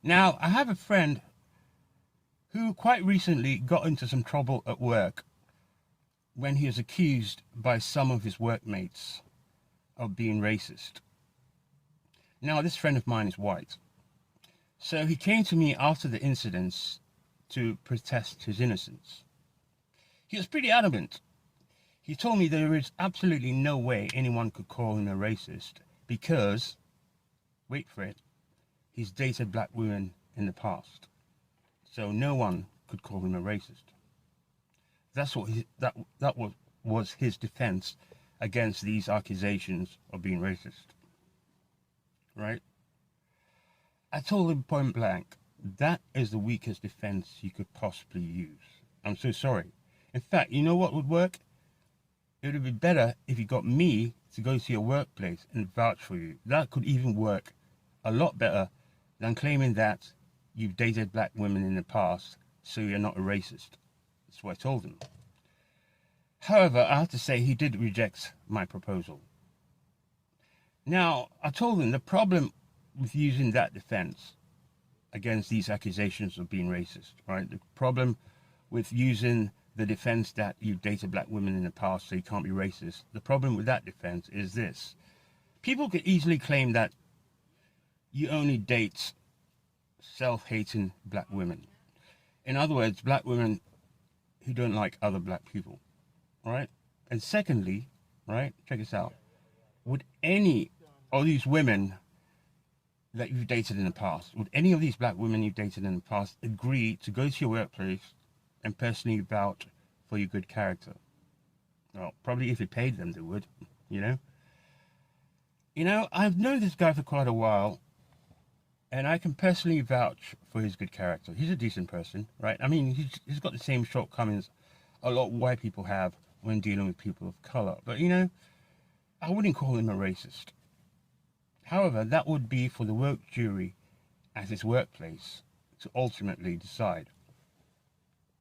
Now, I have a friend who quite recently got into some trouble at work when he was accused by some of his workmates of being racist. Now, this friend of mine is white. So he came to me after the incidents to protest his innocence. He was pretty adamant. He told me there is absolutely no way anyone could call him a racist because, wait for it, he's dated black women in the past. So no one could call him a racist. That's what was his defense against these accusations of being racist. Right? I told him point blank, that is the weakest defense you could possibly use. I'm so sorry. In fact, you know what would work? It would be better if you got me to go to your workplace and vouch for you. That could even work a lot better than claiming that you've dated black women in the past, so you're not a racist. That's what I told him. However, I have to say he did reject my proposal. Now, I told him the problem with using that defense against these accusations of being racist, right? The problem with using the defense that you've dated black women in the past so you can't be racist, the problem with that defense is this. People could easily claim that you only date self-hating black women. In other words, black women who don't like other black people, right? And secondly, right, check this out. Would any of these women that you've dated in the past, would any of these black women you've dated in the past agree to go to your workplace and personally vouch for your good character? Well, probably if you paid them, they would, you know? I've known this guy for quite a while, and I can personally vouch for his good character. He's a decent person, right? I mean, he's got the same shortcomings a lot of white people have when dealing with people of color. But, I wouldn't call him a racist. However, that would be for the work jury at his workplace to ultimately decide.